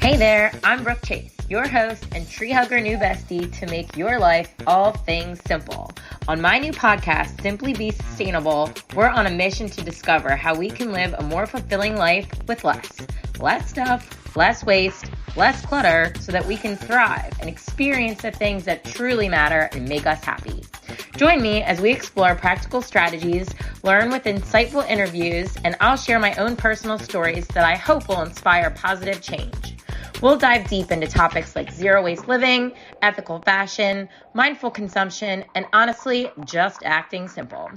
Hey there, I'm Brooke Chase, your host and tree hugger new bestie to make your life all things simple. On my new podcast, Simply Be Sustainable, we're on a mission to discover how we can live a more fulfilling life with less. Less stuff, less waste, less clutter, so that we can thrive and experience the things that truly matter and make us happy. Join me as we explore practical strategies, learn with insightful interviews, and I'll share my own personal stories that I hope will inspire positive change. We'll dive deep into topics like zero waste living, ethical fashion, mindful consumption, and honestly, just acting simple.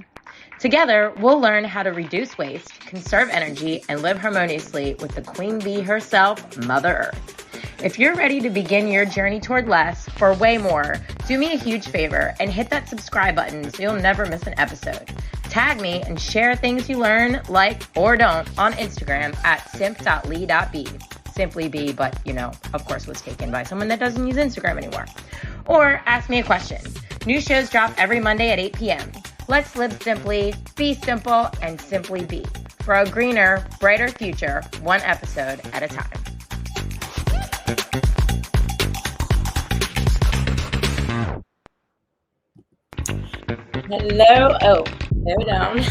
Together, we'll learn how to reduce waste, conserve energy, and live harmoniously with the Queen Bee herself, Mother Earth. If you're ready to begin your journey toward less for way more, do me a huge favor and hit that subscribe button so you'll never miss an episode. Tag me and share things you learn, like, or don't on Instagram at simp.lee.be. Simply Be, but, of course was taken by someone that doesn't use Instagram anymore. Or ask me a question. New shows drop every Monday at 8 p.m. Let's live simply, be simple, and simply be. For a greener, brighter future, one episode at a time. Hello. Oh, go down.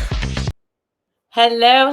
Hello.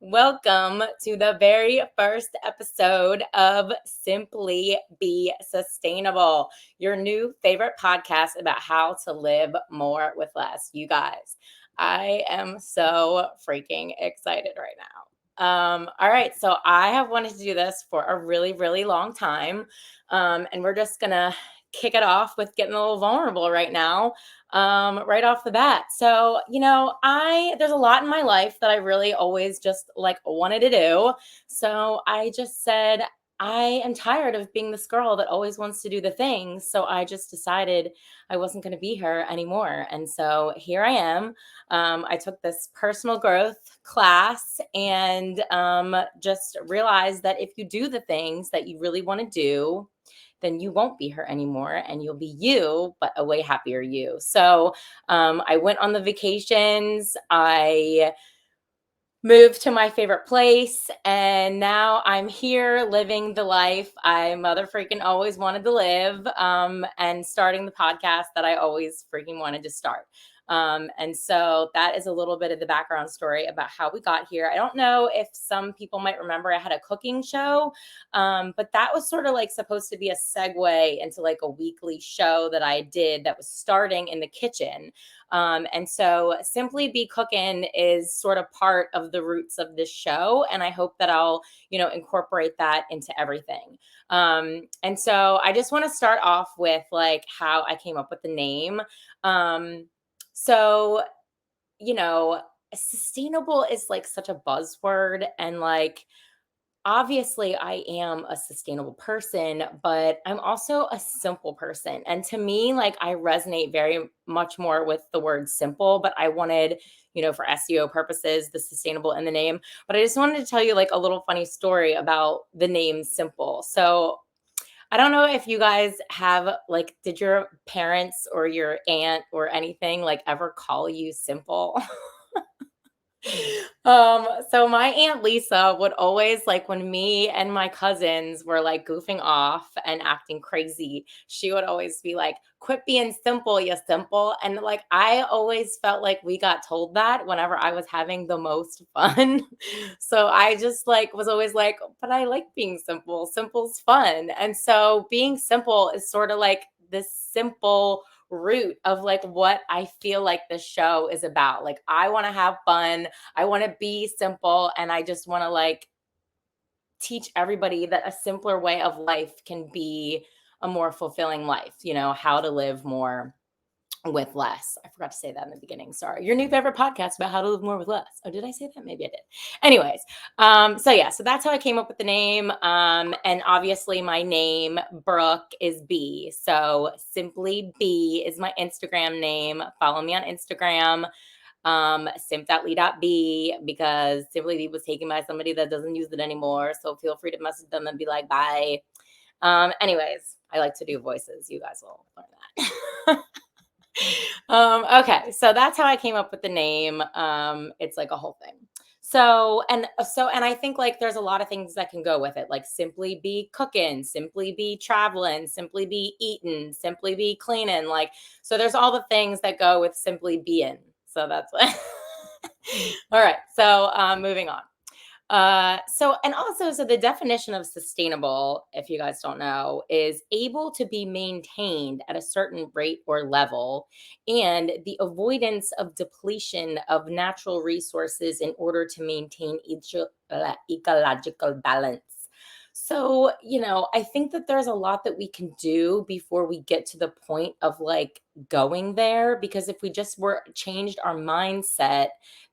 Welcome to the very first episode of Simply Be Sustainable, your new favorite podcast about how to live more with less. You guys, I am so freaking excited right now. All right, so I have wanted to do this for a really, really long time, and we're just going to kick it off with getting a little vulnerable right now. Right off the bat. So, there's a lot in my life that I really always just wanted to do. So I just said, I am tired of being this girl that always wants to do the things. So I just decided I wasn't going to be her anymore. And so here I am. I took this personal growth class and just realized that if you do the things that you really want to do, then you won't be her anymore and you'll be you, but a way happier you. So I went on the vacations. I moved to my favorite place, and now I'm here living the life I mother freaking always wanted to live, and starting the podcast that I always freaking wanted to start. And so that is a little bit of the background story about how we got here. I don't know if some people might remember I had a cooking show, but that was sort of supposed to be a segue into a weekly show that I did that was starting in the kitchen. And so Simply Be Cooking is sort of part of the roots of this show. And I hope that I'll, incorporate that into everything. And so I just want to start off with how I came up with the name. So, sustainable is such a buzzword, and obviously I am a sustainable person, but I'm also a simple person. And to me, I resonate very much more with the word simple, but I wanted, for SEO purposes, the sustainable in the name. But I just wanted to tell you a little funny story about the name Simple. So I don't know if you guys have did your parents or your aunt or anything ever call you Simple? So my Aunt Lisa would always when me and my cousins were goofing off and acting crazy, she would always be quit being simple, you simple. And I always felt like we got told that whenever I was having the most fun. So I just was always but I like being simple. Simple's fun. And so being simple is sort of this simple root of what I feel this show is about. I want to have fun. I want to be simple. And I just want to teach everybody that a simpler way of life can be a more fulfilling life, how to live more with less. I forgot to say that in the beginning. Sorry. Your new favorite podcast about how to live more with less. Oh, did I say that? Maybe I did. Anyways. So that's how I came up with the name. And obviously my name, Brooke, is B. So Simply B is my Instagram name. Follow me on Instagram. simp.lee.be, because Simply B was taken by somebody that doesn't use it anymore. So feel free to message them and be like, bye. Anyways, I like to do voices. You guys will learn that. Okay, so that's how I came up with the name. It's a whole thing. So I think like there's a lot of things that can go with it, like simply be cooking, simply be traveling, simply be eating, simply be cleaning. Like, so there's all the things that go with simply being. So that's what. All right. So moving on. So the definition of sustainable, if you guys don't know, is able to be maintained at a certain rate or level, and the avoidance of depletion of natural resources in order to maintain ecological balance. So, I think that there's a lot that we can do before we get to the point of like going there, because if we just were changed our mindset,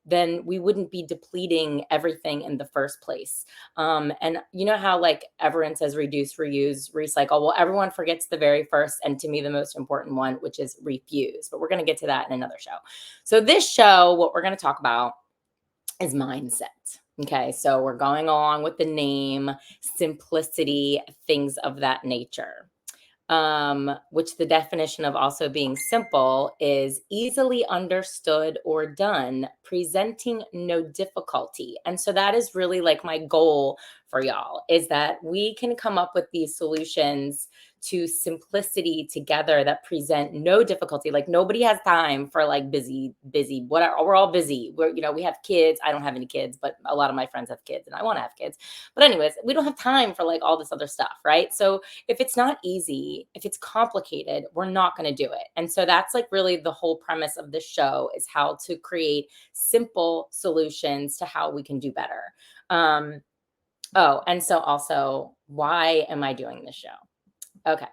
then we wouldn't be depleting everything in the first place. And you know how like everyone says reduce, reuse, recycle. Well, everyone forgets the very first and to me the most important one, which is refuse. But we're going to get to that in another show. So this show, what we're going to talk about is mindset. Okay, so we're going along with the name, simplicity, things of that nature. Which the definition of also being simple is easily understood or done, presenting no difficulty. And so that is really like my goal for y'all, is that we can come up with these solutions to simplicity together that present no difficulty. Like nobody has time for like busy, whatever. We're all busy. We have kids. I don't have any kids, but a lot of my friends have kids and I want to have kids. But anyways, we don't have time for like all this other stuff, right? So if it's not easy, if it's complicated, we're not going to do it. And so that's like really the whole premise of this show, is how to create simple solutions to how we can do better. And so also, why am I doing this show? Okay.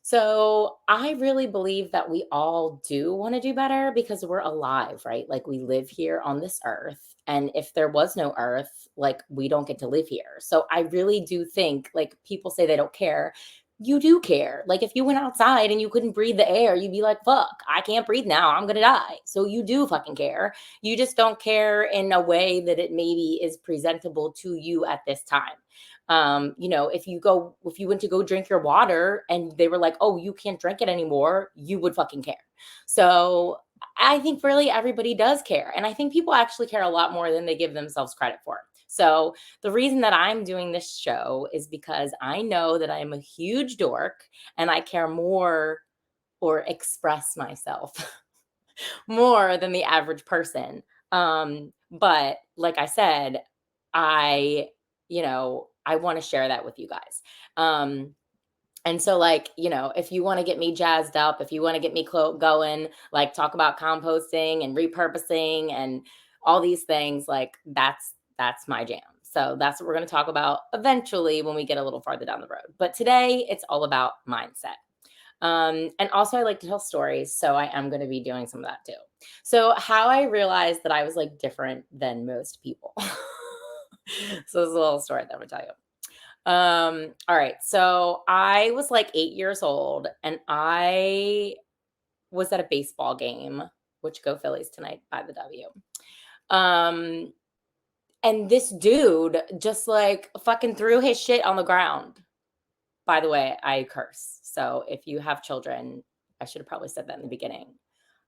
So I really believe that we all do want to do better because we're alive, right? Like we live here on this earth. And if there was no earth, like we don't get to live here. So I really do think, like, people say they don't care. You do care. Like if you went outside and you couldn't breathe the air, you'd be like, fuck, I can't breathe now. I'm going to die. So you do fucking care. You just don't care in a way that it maybe is presentable to you at this time. If you went to go drink your water and they were like, oh, you can't drink it anymore, you would fucking care. So I think really everybody does care. And I think people actually care a lot more than they give themselves credit for. So the reason that I'm doing this show is because I know that I am a huge dork and I care more, or express myself more than the average person. But like I said, I, I want to share that with you guys. And so, like, if you want to get me jazzed up, if you want to get me going, like talk about composting and repurposing and all these things, like that's my jam. So that's what we're going to talk about eventually when we get a little farther down the road. But today it's all about mindset. And also I like to tell stories, so I am going to be doing some of that too. So how I realized that I was like different than most people. So this is a little story that I'm gonna tell you. All right. So I was like 8 years old and I was at a baseball game, which go Phillies tonight by the W. Um, and this dude just like fucking threw his shit on the ground. By the way, I curse. So if you have children, I should have probably said that in the beginning.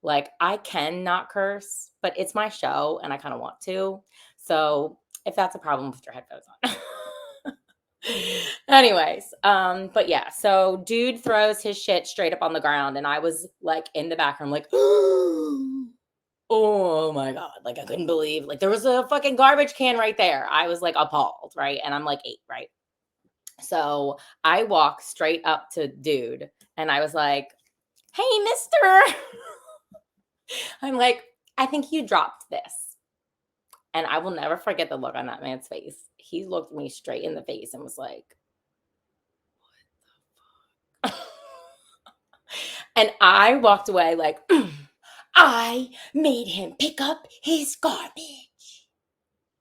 Like I can not curse, but it's my show and I kind of want to. So if that's a problem, put your headphones on. Anyways, but yeah, so dude throws his shit straight up on the ground, and I was like in the background, like, oh my God. Like I couldn't believe, like, there was a fucking garbage can right there. I was like appalled, right? And I'm like 8, right? So I walk straight up to dude and I was like, hey, mister. I'm like, I think you dropped this. And I will never forget the look on that man's face. He looked me straight in the face and was like, and I walked away like, I made him pick up his garbage.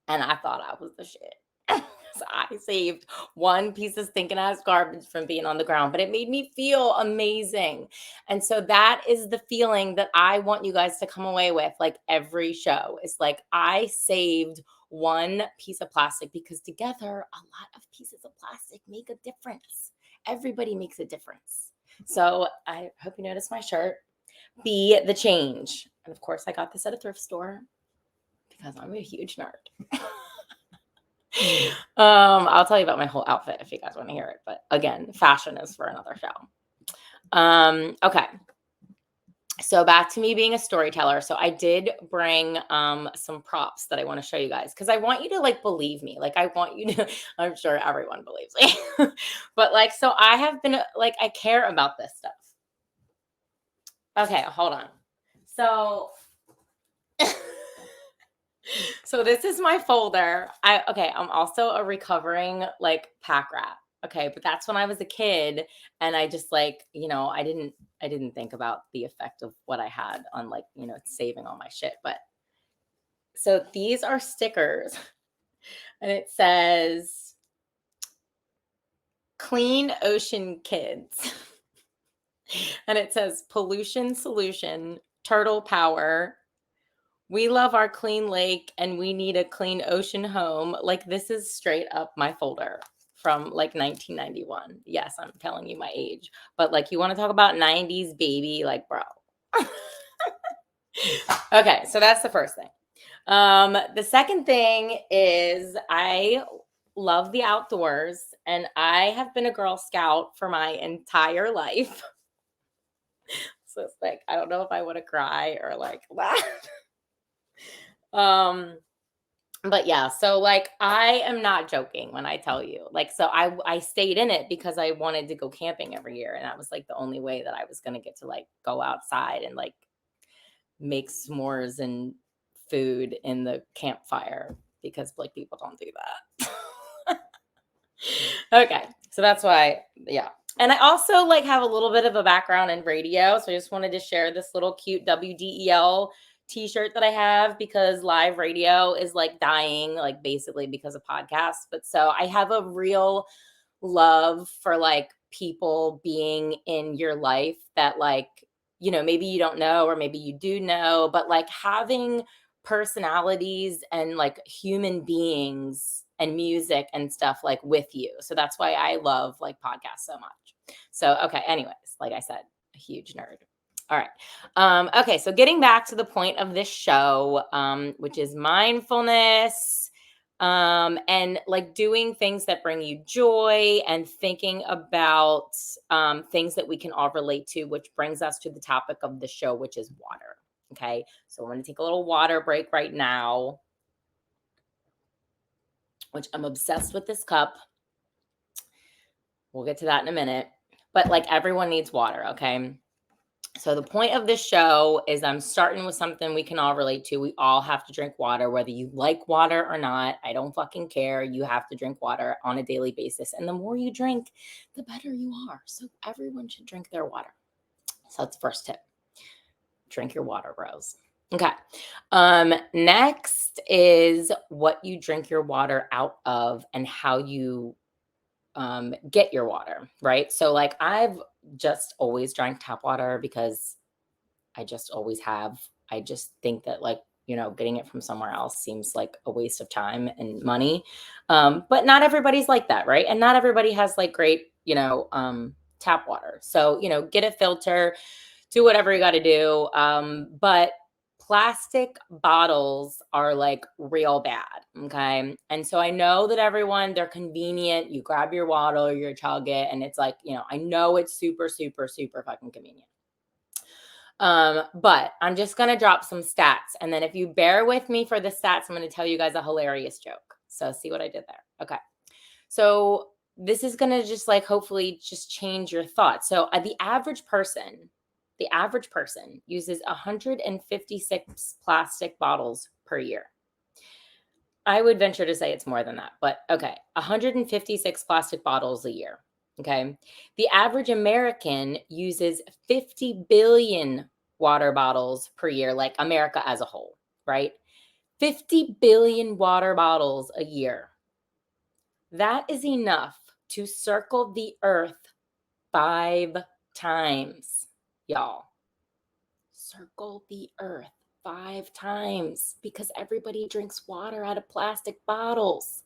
And I thought I was the shit. So I saved one piece of stinking ass garbage from being on the ground, but it made me feel amazing. And so that is the feeling that I want you guys to come away with, like every show. It's like I saved one piece of plastic, because together a lot of pieces of plastic make a difference. Everybody makes a difference. So I hope you noticed my shirt. Be the change. And of course, I got this at a thrift store because I'm a huge nerd. I'll tell you about my whole outfit if you guys want to hear it. But again, fashion is for another show. Okay. So back to me being a storyteller. So I did bring some props that I want to show you guys because I want you to like believe me. Like I want you to, I'm sure everyone believes me. But like, so I have been like, I care about this stuff. Okay, hold on. So so this is my folder. I'm also a recovering like pack rat. Okay, but that's when I was a kid and I just like, I didn't think about the effect of what I had on like, saving all my shit. But so these are stickers and it says Clean Ocean Kids. And it says pollution solution, turtle power. We love our clean lake and we need a clean ocean home. Like this is straight up my folder from like 1991. Yes, I'm telling you my age. But like you want to talk about 90s baby, like bro. Okay, so that's the first thing. The second thing is I love the outdoors and I have been a Girl Scout for my entire life. So it's like I don't know if I want to cry or like laugh. But yeah, so like I am not joking when I tell you. Like so I stayed in it because I wanted to go camping every year and that was like the only way that I was going to get to like go outside and like make s'mores and food in the campfire because like people don't do that. Okay. So that's why yeah. And I also like have a little bit of a background in radio, so I just wanted to share this little cute WDEL t-shirt that I have because live radio is like dying like basically because of podcasts. But so I have a real love for like people being in your life that like maybe you don't know or maybe you do know, but like having personalities and like human beings and music and stuff like with you. So that's why I love like podcasts so much. So okay, anyways, like I said, a huge nerd. All right. Okay, so getting back to the point of this show, which is mindfulness, and like doing things that bring you joy and thinking about things that we can all relate to, which brings us to the topic of the show, which is water. Okay, so we're going to take a little water break right now, which I'm obsessed with this cup. We'll get to that in a minute. But like everyone needs water, okay? So the point of this show is I'm starting with something we can all relate to. We all have to drink water, whether you like water or not. I don't fucking care. You have to drink water on a daily basis. And the more you drink, the better you are. So everyone should drink their water. So that's the first tip. Drink your water, bros. Okay. Next is what you drink your water out of and how you get your water, right? So like I've just always drank tap water because I just always have. I just think that like, getting it from somewhere else seems like a waste of time and money. But not everybody's like that, right? And not everybody has like great, tap water. So, get a filter, do whatever you got to do. But plastic bottles are like real bad. Okay. And so I know that they're convenient. You grab your water, you chug it, and it's like, I know it's super, super, super fucking convenient. But I'm just going to drop some stats. And then if you bear with me for the stats, I'm going to tell you guys a hilarious joke. So see what I did there. Okay. So this is going to just like, hopefully just change your thoughts. So the average person uses 156 plastic bottles per year. I would venture to say it's more than that, but okay. 156 plastic bottles a year. Okay. The average American uses 50 billion water bottles per year, like America as a whole, right? 50 billion water bottles a year. That is enough to circle the earth 5 times, y'all. Circle the earth 5 times because everybody drinks water out of plastic bottles.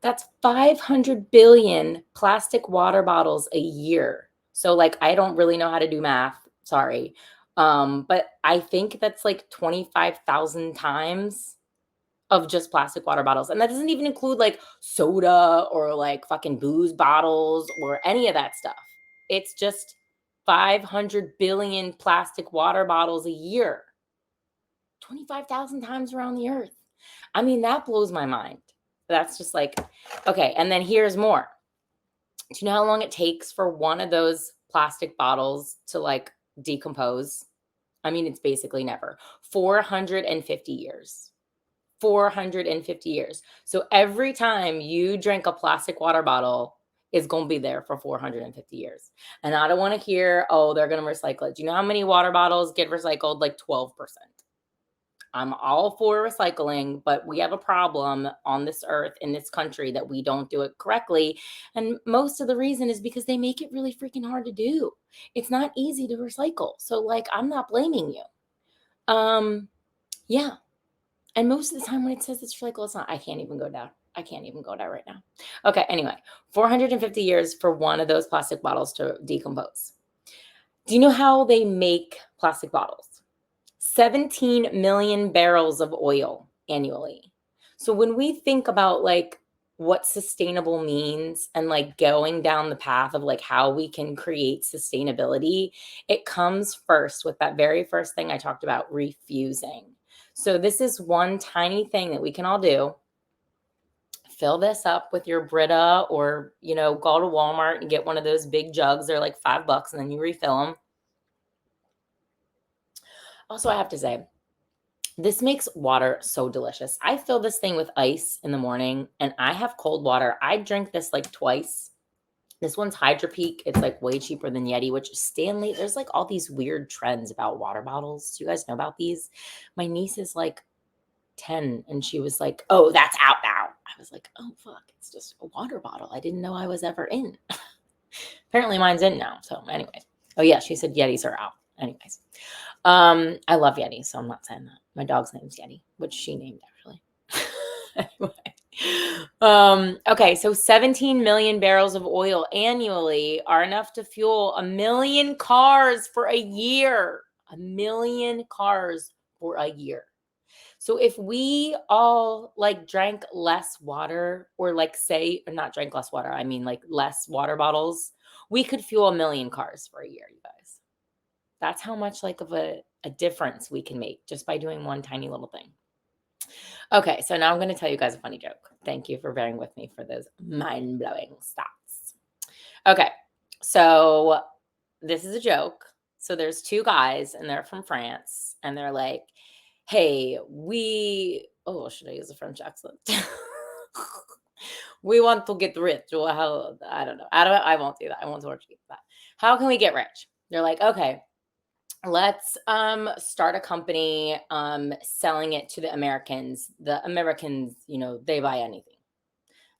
That's 500 billion plastic water bottles a year. So like I don't really know how to do math, sorry. But I think that's like 25,000 times of just plastic water bottles. And that doesn't even include like soda or like fucking booze bottles or any of that stuff. It's just 500 billion plastic water bottles a year, 25,000 times around the earth. I mean, that blows my mind. That's just like, okay. And then here's more. Do you know how long it takes for one of those plastic bottles to like decompose? I mean, it's basically never. 450 years. 450 years. So every time you drink a plastic water bottle, it's going to be there for 450 years. And I don't want to hear, oh, they're going to recycle it. Do you know how many water bottles get recycled? Like 12%. I'm all for recycling, but we have a problem on this earth, in this country, that we don't do it correctly. And most of the reason is because they make it really freaking hard to do. It's not easy to recycle. So like, I'm not blaming you. Yeah. And most of the time when it says it's recycle, it's not. I can't even go down. I can't even go down right now. Okay. Anyway, 450 years for one of those plastic bottles to decompose. Do you know how they make plastic bottles? 17 million barrels of oil annually. So when we think about like what sustainable means and like going down the path of like how we can create sustainability, it comes first with that very first thing I talked about, refusing. So this is one tiny thing that we can all do. Fill this up with your Brita, or, you know, go to Walmart and get one of those big jugs. They're like $5 and then you refill them. Also, I have to say, this makes water so delicious. I fill this thing with ice in the morning and I have cold water. I drink this like twice. This one's Hydro Peak. It's like way cheaper than Yeti, which Stanley, there's like all these weird trends about water bottles. Do you guys know about these? My niece is like 10 and she was like, oh, that's out now. I was like, oh, fuck. It's just a water bottle. I didn't know I was ever in. Apparently mine's in now. So anyways. Oh yeah, she said Yetis are out. Anyways. I love Yeti, so I'm not saying that. My dog's name's Yeti, which she named actually. Anyway. Okay, so 17 million barrels of oil annually are enough to fuel 1 million cars for a year. 1 million cars for a year. So if we all like drank less water, or like say, or not drank less water, I mean like less water bottles, we could fuel 1 million cars for a year, you guys. That's how much like of a difference we can make just by doing one tiny little thing. Okay, so now I'm going to tell you guys a funny joke. Thank you for bearing with me for those mind-blowing stats. Okay, so this is a joke. So there's two guys and they're from France and they're like, hey, should I use a French accent? We want to get rich. Well, I don't know. I won't do that. I won't torture you for that. How can we get rich? They're like, okay, let's start a company selling it to the Americans. The Americans, you know, they buy anything.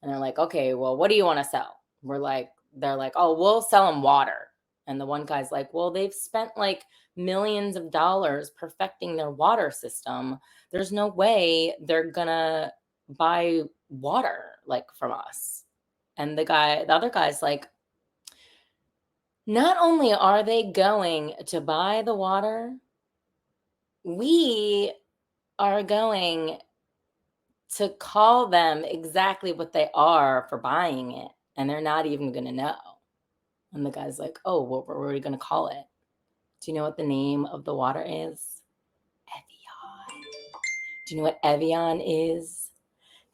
And they're like, okay, well, what do you want to sell? They're like, oh, we'll sell them water. And the one guy's like, well, they've spent like millions of dollars perfecting their water system. There's no way they're gonna buy water like from us. And the other guy's like, not only are they going to buy the water, we are going to call them exactly what they are for buying it. And they're not even going to know. And the guy's like, oh, what were we going to call it? Do you know what the name of the water is? Evian. Do you know what Evian is?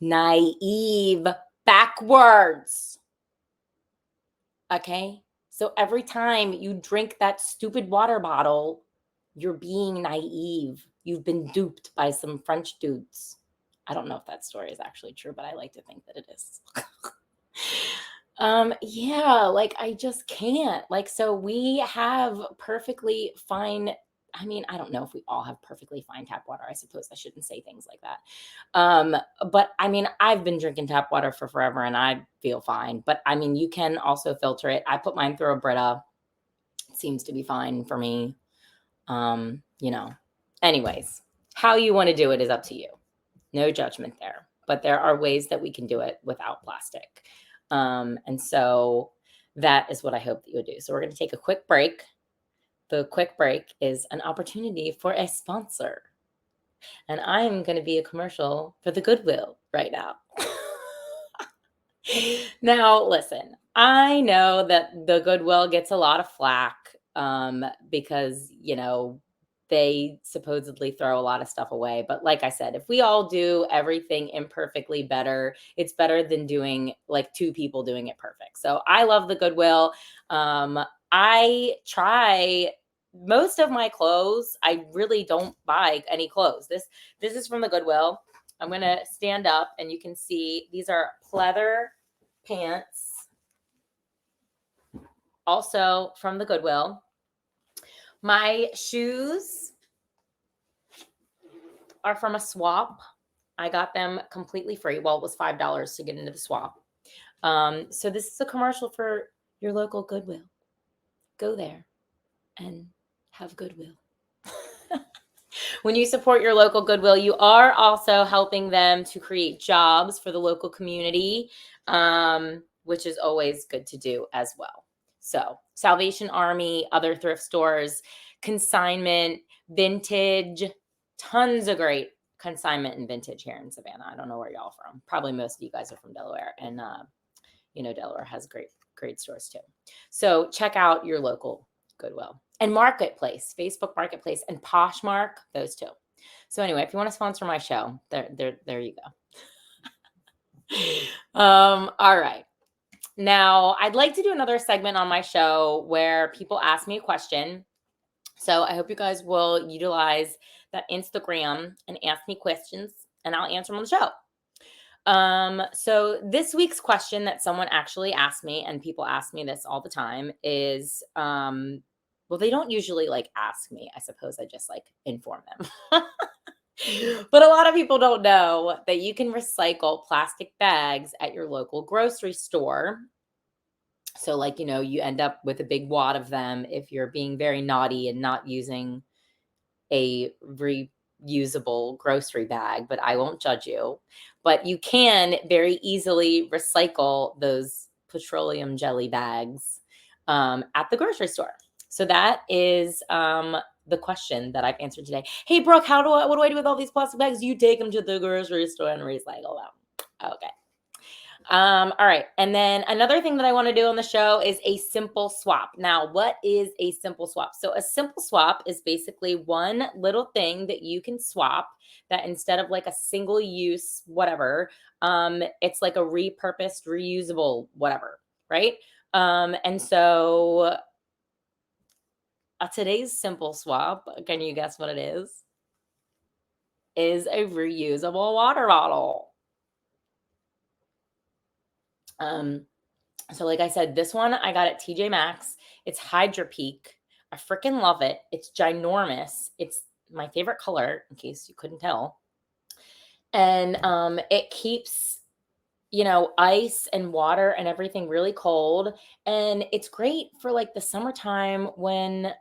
Naive backwards. Okay? So every time you drink that stupid water bottle, you're being naive. You've been duped by some French dudes. I don't know if that story is actually true, but I like to think that it is. Yeah, like I just can't. Like, so we have perfectly fine. I mean, I don't know if we all have perfectly fine tap water. I suppose I shouldn't say things like that. But I mean, I've been drinking tap water for forever and I feel fine. But I mean, you can also filter it. I put mine through a Brita. It seems to be fine for me. You know, anyways, how you want to do it is up to you. No judgment there, but there are ways that we can do it without plastic. And so that is what I hope that you'll do. So we're going to take a quick break. The quick break is an opportunity for a sponsor. And I'm going to be a commercial for the Goodwill right now. Now, listen, I know that the Goodwill gets a lot of flack because, they supposedly throw a lot of stuff away. But like I said, if we all do everything imperfectly better, it's better than doing like two people doing it perfect. So I love the Goodwill. Um, I try most of my clothes. I really don't buy any clothes. This is from the Goodwill. I'm going to stand up and you can see these are pleather pants, also from the Goodwill. My shoes are from a swap. I got them completely free. Well, it was $5 to get into the swap. So this is a commercial for your local Goodwill. Go there and have Goodwill. When you support your local Goodwill, you are also helping them to create jobs for the local community, which is always good to do as well. So, Salvation Army, other thrift stores, consignment, vintage, tons of great consignment and vintage here in Savannah. I don't know where y'all from. Probably most of you guys are from Delaware, and Delaware has great stores too. So check out your local Goodwill and Marketplace, Facebook Marketplace, and Poshmark. Those two. So anyway, if you want to sponsor my show, there you go. All right. Now, I'd like to do another segment on my show where people ask me a question. So I hope you guys will utilize that Instagram and ask me questions, and I'll answer them on the show. So this week's question that someone actually asked me, and people ask me this all the time, is well, they don't usually like ask me. I suppose I just like inform them. But a lot of people don't know that you can recycle plastic bags at your local grocery store. So, like, you end up with a big wad of them if you're being very naughty and not using a reusable grocery bag, but I won't judge you. But you can very easily recycle those petroleum jelly bags at the grocery store. So that is the question that I've answered today. Hey, Brooke, what do I do with all these plastic bags? You take them to the grocery store and recycle them. Okay. All right. And then another thing that I want to do on the show is a simple swap. Now, what is a simple swap? So a simple swap is basically one little thing that you can swap that instead of like a single use, whatever, it's like a repurposed, reusable, whatever. Right. And so today's simple swap, can you guess what it is? Is a reusable water bottle. So like I said, this one I got at TJ Maxx. It's Hydra Peak. I freaking love it. It's ginormous. It's my favorite color, in case you couldn't tell. And it keeps, ice and water and everything really cold. And it's great for like the summertime when,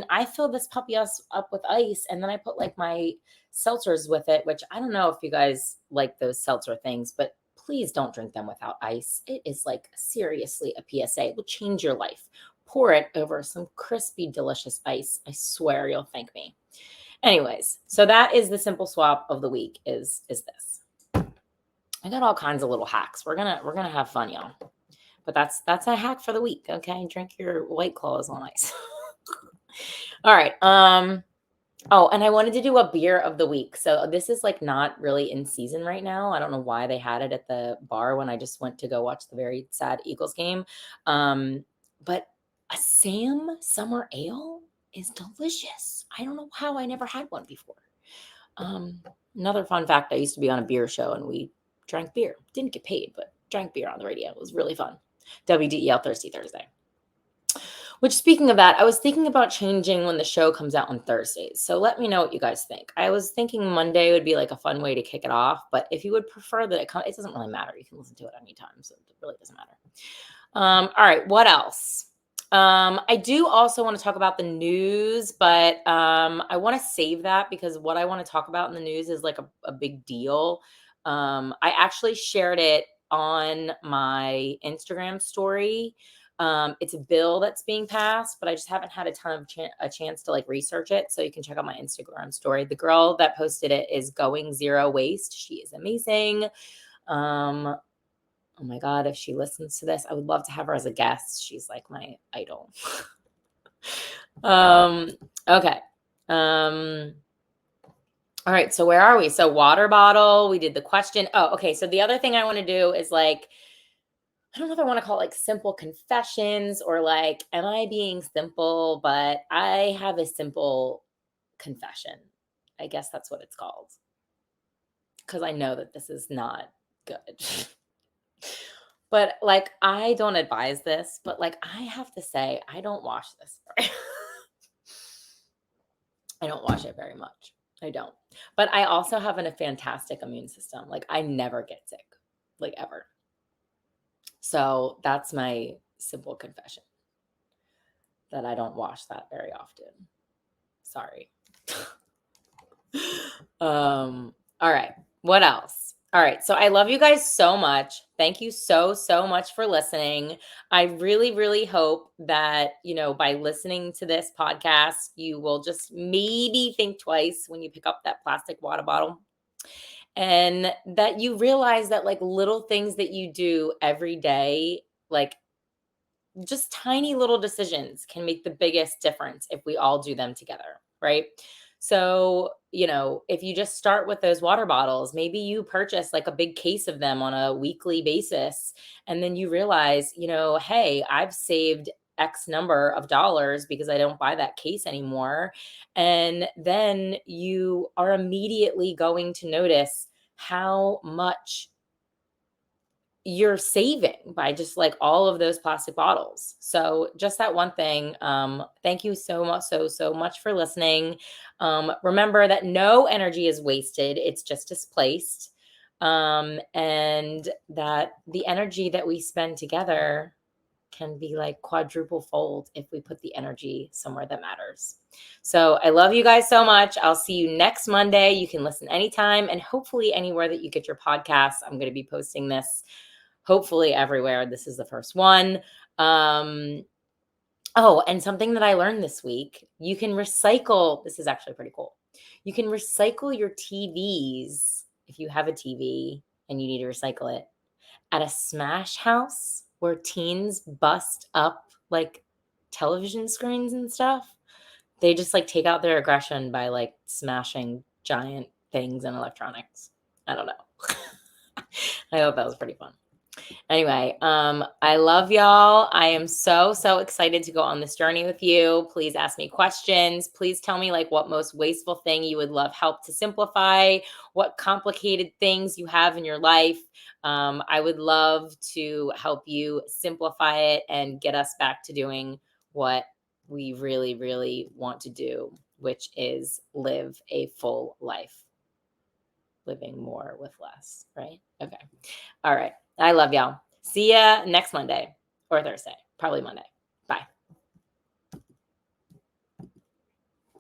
I fill this puppy up with ice and then I put like my seltzers with it, which I don't know if you guys like those seltzer things, but please don't drink them without ice. It is like seriously a PSA. It will change your life. Pour it over some crispy, delicious ice. I swear you'll thank me. Anyways, so that is the simple swap of the week is this. I got all kinds of little hacks. We're gonna have fun, y'all. But that's a hack for the week. Okay, drink your White Claws on ice. All right. Oh, and I wanted to do a beer of the week. So this is like not really in season right now. I don't know why they had it at the bar when I just went to go watch the very sad Eagles game. But a Sam Summer Ale is delicious. I don't know how I never had one before. Another fun fact, I used to be on a beer show and we drank beer. Didn't get paid, but drank beer on the radio. It was really fun. WDEL Thirsty Thursday. Which, speaking of that, I was thinking about changing when the show comes out on Thursdays. So let me know what you guys think. I was thinking Monday would be like a fun way to kick it off, but if you would prefer that it doesn't really matter. You can listen to it anytime, so it really doesn't matter. All right, what else? I do also want to talk about the news, but I want to save that because what I want to talk about in the news is like a big deal. I actually shared it on my Instagram story. It's a bill that's being passed, but I just haven't had a ton of a chance to like research it. So you can check out my Instagram story. The girl that posted it is Going Zero Waste. She is amazing. Oh my God, if she listens to this, I would love to have her as a guest. She's like my idol. Okay. All right. So where are we? So water bottle, we did the question. Oh, okay. So the other thing I want to do is like, I don't know if I want to call it like simple confessions or like, am I being simple? But I have a simple confession. I guess that's what it's called. Because I know that this is not good. But like, I don't advise this, but like, I have to say, I don't wash this. I don't wash it very much. I don't. But I also have a fantastic immune system. Like, I never get sick, like, ever. So that's my simple confession that I don't wash that very often. Sorry. All right. What else? All right. So I love you guys so much. Thank you so, so much for listening. I really, really hope that, by listening to this podcast, you will just maybe think twice when you pick up that plastic water bottle, and that you realize that like little things that you do every day, like just tiny little decisions can make the biggest difference if we all do them together, right? So, if you just start with those water bottles, maybe you purchase like a big case of them on a weekly basis. And then you realize, hey, I've saved X number of dollars because I don't buy that case anymore. And then you are immediately going to notice how much you're saving by just like all of those plastic bottles. So just that one thing. Thank you so much, so much for listening. Remember that no energy is wasted; it's just displaced, and that the energy that we spend together can be like quadruple fold if we put the energy somewhere that matters. So I love you guys so much. I'll see you next Monday. You can listen anytime and hopefully anywhere that you get your podcasts. I'm going to be posting this hopefully everywhere. This is the first one. Oh, and something that I learned this week, you can recycle. This is actually pretty cool. You can recycle your TVs if you have a TV and you need to recycle it at a smash house where teens bust up like television screens and stuff. They just like take out their aggression by like smashing giant things and electronics. I don't know. I hope that was pretty fun. Anyway, I love y'all. I am so, so excited to go on this journey with you. Please ask me questions. Please tell me like what most wasteful thing you would love help to simplify, what complicated things you have in your life. I would love to help you simplify it and get us back to doing what we really, really want to do, which is live a full life, living more with less, right? Okay. All right. I love y'all. See ya next Monday or Thursday, probably Monday.